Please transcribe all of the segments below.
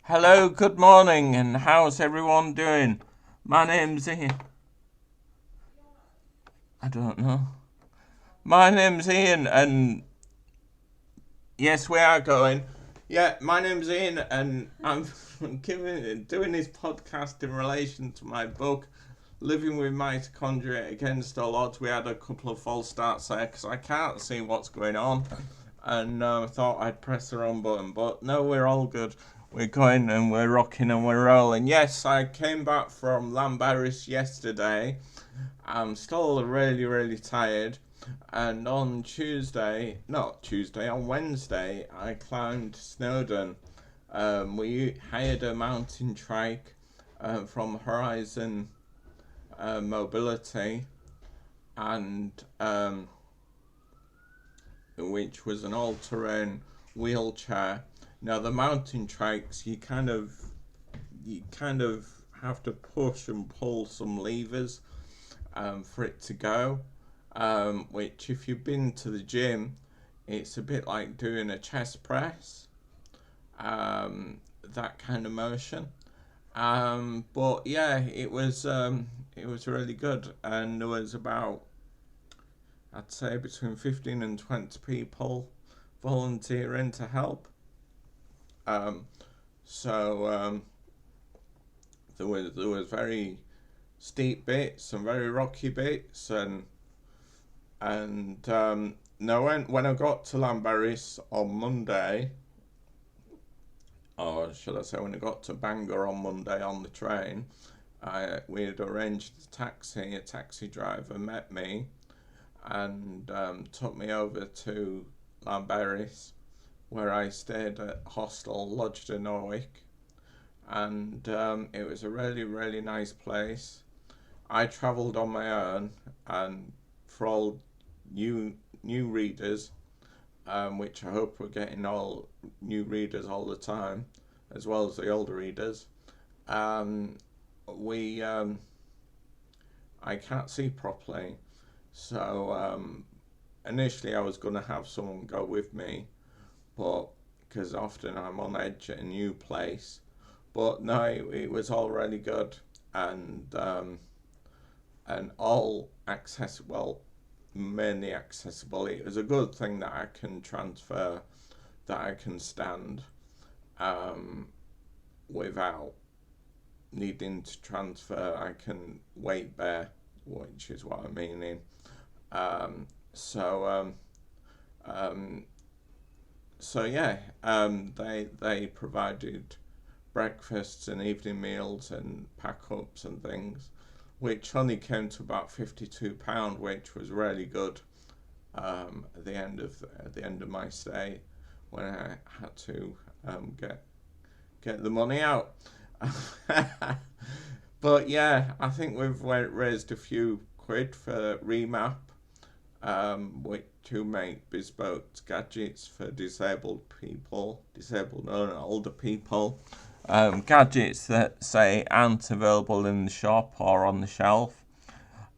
Hello, good morning, and how's everyone doing? My name's Ian. I don't know. My name's Ian, and yes, we are going. Yeah, my name's Ian, and I'm doing this podcast in relation to my book, Living with Mitochondria Against All Odds. We had a couple of false starts there because I can't see what's going on, and I thought I'd press the wrong button, but no, we're all good. We're going and we're rocking and we're rolling. Yes, I came back from Lambaris yesterday. I'm still really, really tired. And on on Wednesday, I climbed Snowdon. We hired a mountain trike from Horizon Mobility, and which was an all-terrain wheelchair. Now the mountain trikes, you kind of have to push and pull some levers for it to go. Which, if you've been to the gym, it's a bit like doing a chest press. That kind of motion. But yeah, it was really good, and there was about, I'd say, between 15 and 20 people volunteering to help. Um, so there was very steep bits and very rocky bits, and no, when I got to Lambaris on Monday, or should I say when I got to Bangor on Monday on the train, we had arranged a taxi. A taxi driver met me and took me over to Lambaris, where I stayed at hostel lodged in Norwich, and it was a really, really nice place. I travelled on my own, and for all new readers, which I hope we're getting all new readers all the time, as well as the older readers. We I can't see properly, so initially I was going to have someone go with me, but because often I'm on edge at a new place. But no, it was all really good, and all accessible, mainly accessible. It was a good thing that I can transfer, that I can stand um, without needing to transfer. I can weight bear, which is what I'm meaning. Um, so um, so yeah, they provided breakfasts and evening meals and pack ups and things, which only came to about £52, which was really good. At the end of my stay, when I had to get the money out. But yeah, I think we've raised a few quid for Remap, which to make bespoke gadgets for disabled and older people. Gadgets that say aren't available in the shop or on the shelf.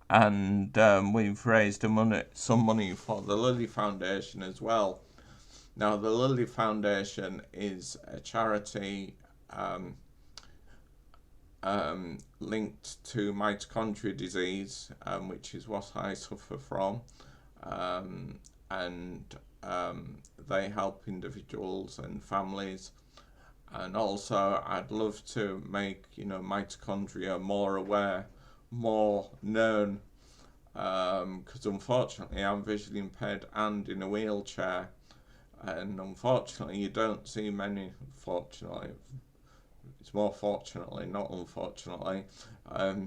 And we've raised some money for the Lily Foundation as well. Now, the Lily Foundation is a charity linked to mitochondria disease, which is what I suffer from, and they help individuals and families. And also, I'd love to make mitochondria more aware, more known, because unfortunately I'm visually impaired and in a wheelchair, and unfortunately you don't see many. Fortunately, it's more fortunately, not unfortunately.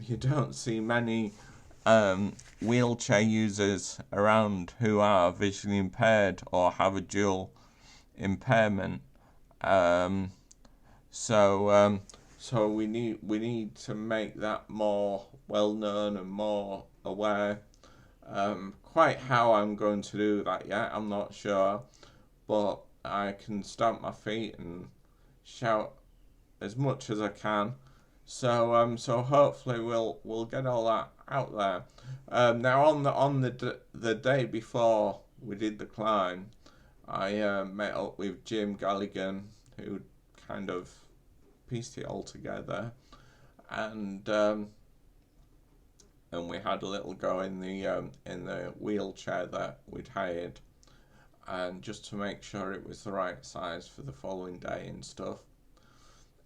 You don't see many wheelchair users around who are visually impaired or have a dual impairment. Um, so we need to make that more well known and more aware. Quite how I'm going to do that yet, I'm not sure, but I can stamp my feet and shout as much as I can. So hopefully we'll get all that out there. Now on the day before we did the climb, I met up with Jim Galligan, who kind of pieced it all together, and we had a little go in the wheelchair that we'd hired, and just to make sure it was the right size for the following day and stuff.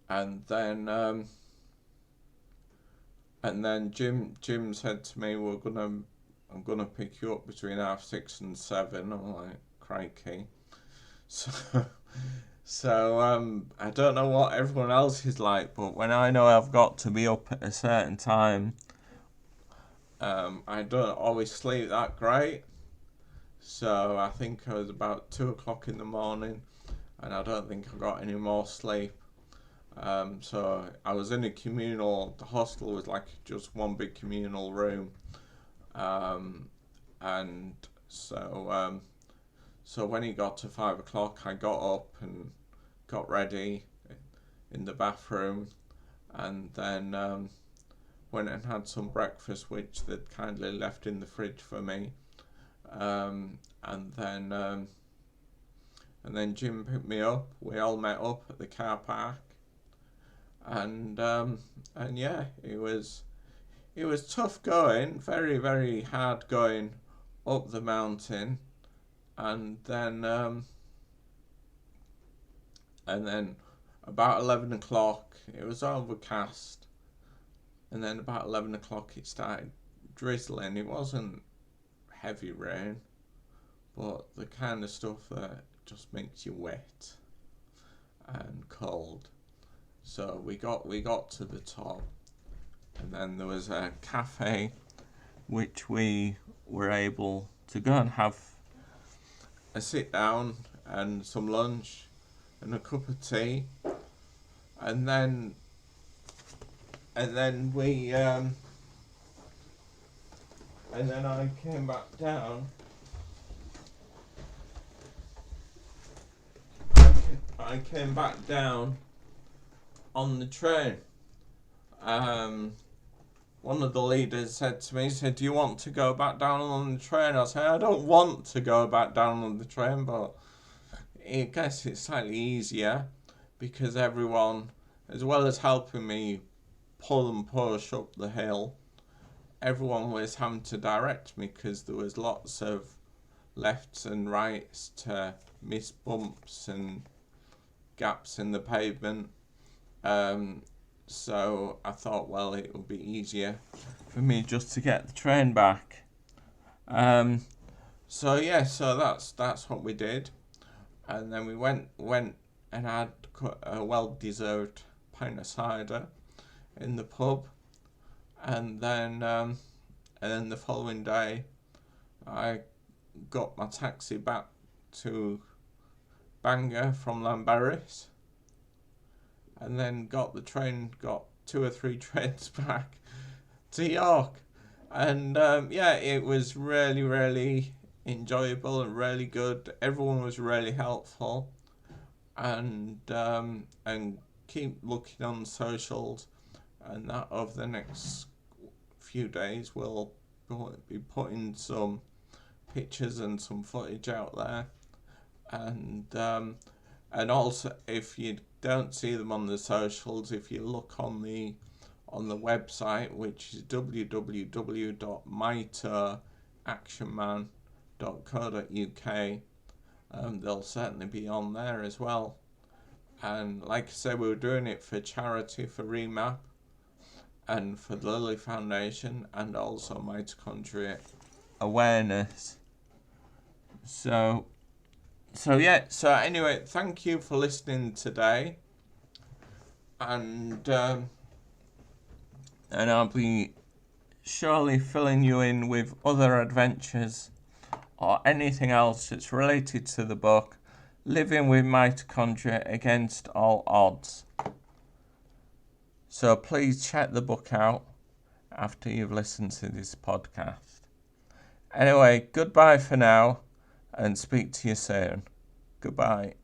And then Jim said to me, I'm gonna pick you up between 6:30 and 7. I'm like, crikey. So I don't know what everyone else is like, but when I know I've got to be up at a certain time, I don't always sleep that great. So I think I was about 2 o'clock in the morning, and I don't think I got any more sleep. So I was in the hostel was like just one big communal room. And so when it got to 5 o'clock, I got up and got ready in the bathroom, and then went and had some breakfast, which they'd kindly left in the fridge for me. And then Jim picked me up. We all met up at the car park, and yeah, it was tough going, very, very hard going up the mountain, and then about 11 o'clock it was overcast, and then about 11 o'clock it started drizzling. It wasn't heavy rain, but the kind of stuff that just makes you wet and cold. So we got to the top, and then there was a cafe which we were able to go and have a sit down and some lunch and a cup of tea, and then we and then I came back down. I came back down on the train. One of the leaders said to me, "Do you want to go back down on the train?" I said, "I don't want to go back down on the train, but I guess it's slightly easier because everyone, as well as helping me pull and push up the hill, everyone was having to direct me because there was lots of lefts and rights to miss bumps and gaps in the pavement. So I thought, well, it would be easier for me just to get the train back. So that's what we did, and then we went and had a well-deserved pint of cider in the pub, and then the following day, I got my taxi back to Bangor from Llanberis, and then got 2 or 3 trains back to York, and it was really, really enjoyable and really good. Everyone was really helpful, and keep looking on socials, and that over the next few days we'll be putting some pictures and some footage out there, and also, if you don't see them on the socials, if you look on the website, which is www.mitoactionman.co.uk, they'll certainly be on there as well. And like I said, we were doing it for charity, for Remap, and for the Lily Foundation, and also mitochondria awareness. So anyway, thank you for listening today, and I'll be surely filling you in with other adventures or anything else that's related to the book, Living with Mitochondria Against All Odds. So please check the book out after you've listened to this podcast. Anyway, goodbye for now, and speak to you soon. Goodbye.